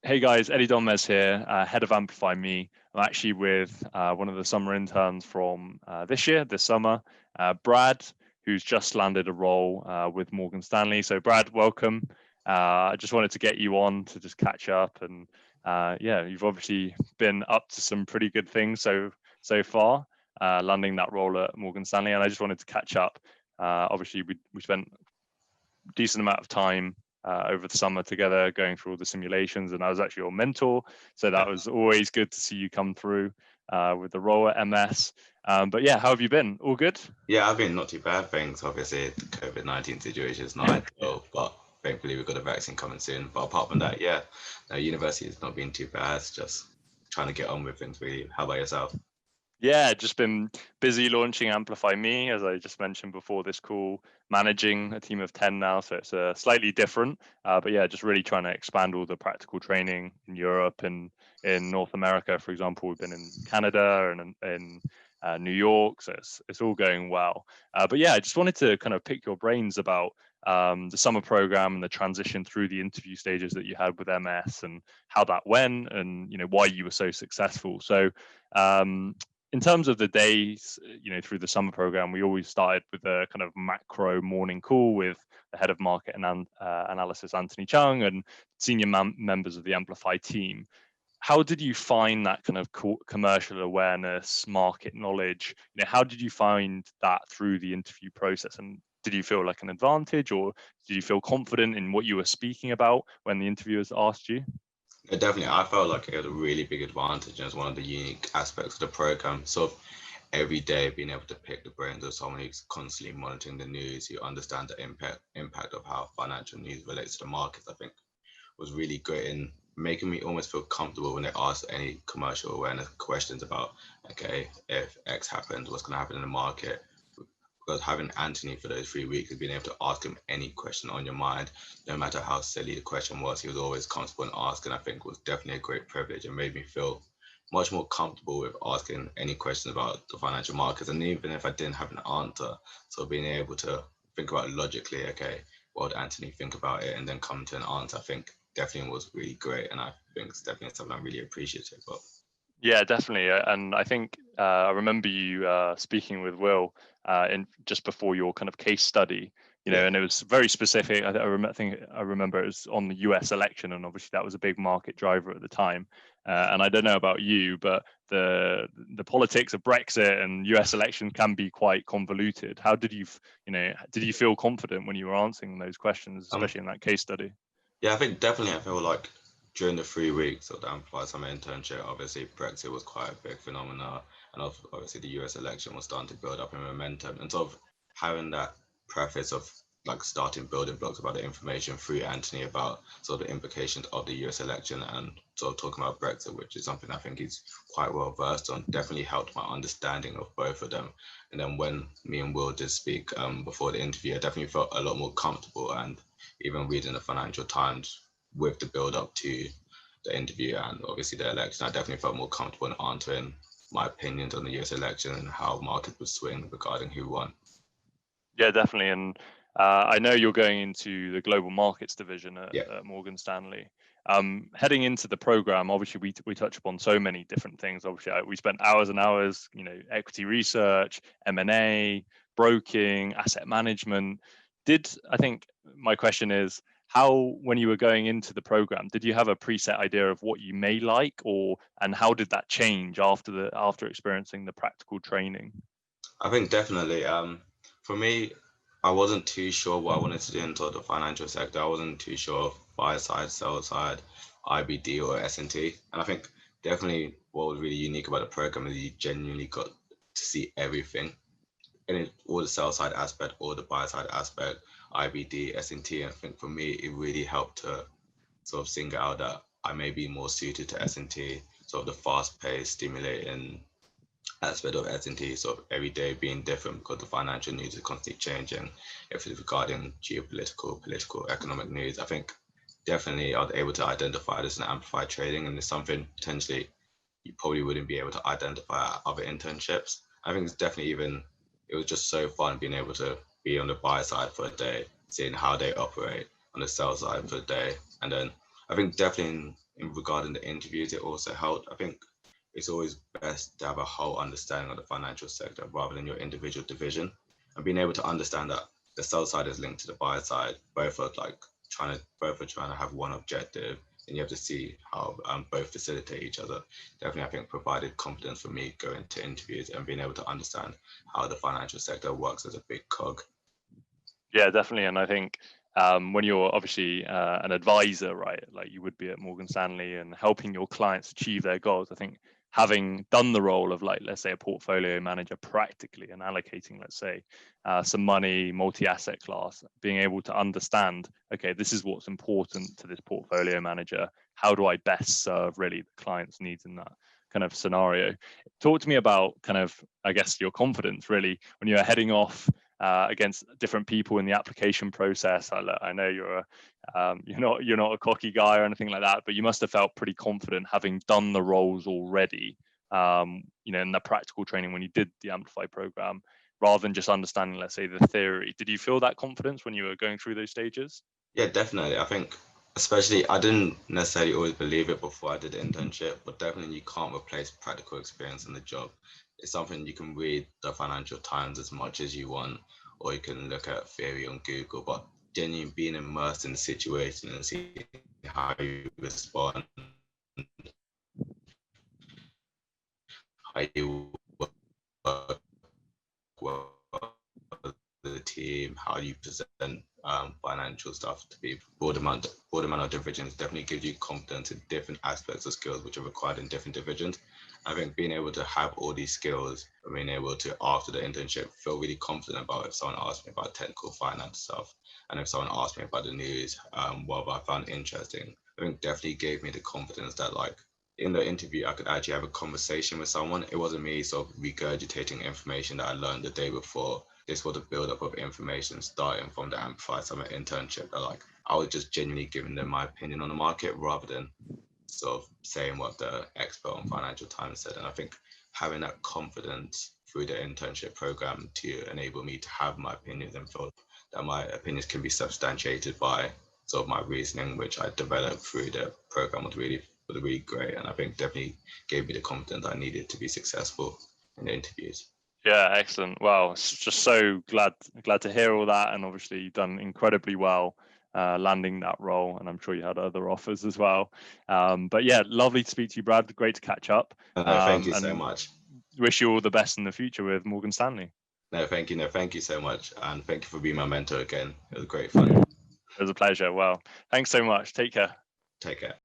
Hey guys, Eddie Donmez here, head of Amplify Me. I'm actually with one of the summer interns from this summer, Brad, who's just landed a role with Morgan Stanley. So Brad, welcome. I just wanted to get you on to just catch up, and yeah, you've obviously been up to some pretty good things so far, landing that role at Morgan Stanley, and I just wanted to catch up. Obviously, we spent a decent amount of time over the summer together going through all the simulations, and I was actually your mentor, so that was always good to see you come through with the role at MS. But yeah, how have you been? All good? Yeah, I've been not too bad, thanks. Obviously, the COVID-19 situation is not Yeah. ideal, but thankfully we've got a vaccine coming soon. But apart from that, yeah, no, university has not been too bad. It's just trying to get on with things, really. How about yourself? Yeah, just been busy launching Amplify Me, as I just mentioned before this call, managing a team of 10 now. So it's slightly different. But yeah, just really trying to expand all the practical training in Europe and in North America. For example, we've been in Canada and in New York. So it's all going well. But yeah, I just wanted to kind of pick your brains about the summer program and the transition through the interview stages that you had with MS and how that went and, why you were so successful. So, in terms of the days, through the summer program, we always started with a kind of macro morning call with the head of market and analysis, Anthony Chung, and senior members of the Amplify team. How did you find that kind of commercial awareness, market knowledge? How did you find that through the interview process? And did you feel like an advantage, or did you feel confident in what you were speaking about when the interviewers asked you? Yeah, definitely, I felt like it had a really big advantage, and it's one of the unique aspects of the program. So every day being able to pick the brains of someone who's constantly monitoring the news, who understands the impact of how financial news relates to the markets, I think was really great in making me almost feel comfortable when they asked any commercial awareness questions about, okay, if X happens, what's going to happen in the market. Because having Anthony for those 3 weeks and being able to ask him any question on your mind, no matter how silly the question was, he was always comfortable in asking. I think was definitely a great privilege and made me feel much more comfortable with asking any questions about the financial markets. And even if I didn't have an answer, so being able to think about it logically, okay, what would Anthony think about it, and then come to an answer, I think definitely was really great. And I think it's definitely something I'm really appreciative of. Yeah, definitely. And I think I remember you speaking with Will in just before your kind of case study, Yeah. and it was very specific. I remember it was on the US election, and obviously that was a big market driver at the time. And I don't know about you, but the politics of Brexit and US election can be quite convoluted. How did did you feel confident when you were answering those questions, Um, especially in that case study? Yeah, I think definitely I feel like during the 3 weeks of the Amplify Summer internship, obviously Brexit was quite a big phenomenon, and obviously the US election was starting to build up in momentum, and sort of having that preface of like starting building blocks about the information through Anthony about sort of the implications of the US election and sort of talking about Brexit, which is something I think he's quite well versed on, definitely helped my understanding of both of them. And then when me and Will did speak before the interview, I definitely felt a lot more comfortable, and even reading the Financial Times with the build up to the interview and obviously the election, I definitely felt more comfortable in answering my opinions on the US election and how markets would swing regarding who won. Yeah, definitely. And I know you're going into the global markets division Yeah. at Morgan Stanley. Heading into the program, obviously we touch upon so many different things. Obviously, we spent hours and hours, equity research, M&A, broking, asset management. I think my question is, how, when you were going into the program, did you have a preset idea of what you may like, and how did that change after experiencing the practical training? I think definitely. For me, I wasn't too sure what I wanted to do in sort of the financial sector. I wasn't too sure of buy side, sell side, IBD or S&T. And I think definitely what was really unique about the program is you genuinely got to see everything in all the sell side aspect, all the buy side aspect, IBD, S&T. And I think for me, it really helped to sort of single out that I may be more suited to S&T, sort of the fast paced, stimulating aspect of S&T, sort of every day being different because the financial news is constantly changing. If it's regarding geopolitical, political, economic news, I think definitely I was able to identify this in amplified trading, and it's something potentially you probably wouldn't be able to identify at other internships. I think it's definitely even, it was just so fun being able to be on the buy side for a day, seeing how they operate on the sell side for a day. And then I think definitely in regarding the interviews, it also helped. I think it's always best to have a whole understanding of the financial sector rather than your individual division, and being able to understand that the sell side is linked to the buy side. Both are trying to have one objective, and you have to see how both facilitate each other. Definitely, I think provided confidence for me going to interviews and being able to understand how the financial sector works as a big cog. Yeah, definitely. And I think when you're obviously an advisor, right, like you would be at Morgan Stanley and helping your clients achieve their goals, I think having done the role of, like, let's say a portfolio manager practically and allocating, let's say, some money, multi-asset class, being able to understand, okay, this is what's important to this portfolio manager. How do I best serve really the client's needs in that kind of scenario? Talk to me about kind of, I guess, your confidence really when you're heading off against different people in the application process. I know you're not a cocky guy or anything like that, but you must have felt pretty confident having done the roles already. In the practical training when you did the Amplify program, rather than just understanding, let's say, the theory. Did you feel that confidence when you were going through those stages? Yeah, definitely. I think, especially, I didn't necessarily always believe it before I did the internship, but definitely you can't replace practical experience in the job. It's something you can read the Financial Times as much as you want, or you can look at theory on Google, but genuinely being immersed in the situation and seeing how you respond, how you work well with the team, how you present financial stuff to people, broad amount of divisions definitely gives you confidence in different aspects of skills which are required in different divisions. I think being able to have all these skills and being able to, after the internship, feel really confident about if someone asked me about technical finance stuff, and if someone asked me about the news, what I found interesting, I think definitely gave me the confidence that, like, in the interview, I could actually have a conversation with someone. It wasn't me sort of regurgitating information that I learned the day before. This was a build-up of information starting from the Amplify Summit internship. That, like, I was just genuinely giving them my opinion on the market rather than sort of saying what the expert on Financial Times said. And I think having that confidence through the internship program to enable me to have my opinions and feel that my opinions can be substantiated by sort of my reasoning, which I developed through the program, was really great. And I think definitely gave me the confidence I needed to be successful in the interviews. Yeah, excellent. Wow, just so glad to hear all that, and obviously you've done incredibly well landing that role, and I'm sure you had other offers as well. But yeah, lovely to speak to you, Brad. Great to catch up. No, thank you so much. Wish you all the best in the future with Morgan Stanley. No, thank you. No, thank you so much, and thank you for being my mentor again. It was great fun. It was a pleasure. Well, thanks so much. Take care. Take care.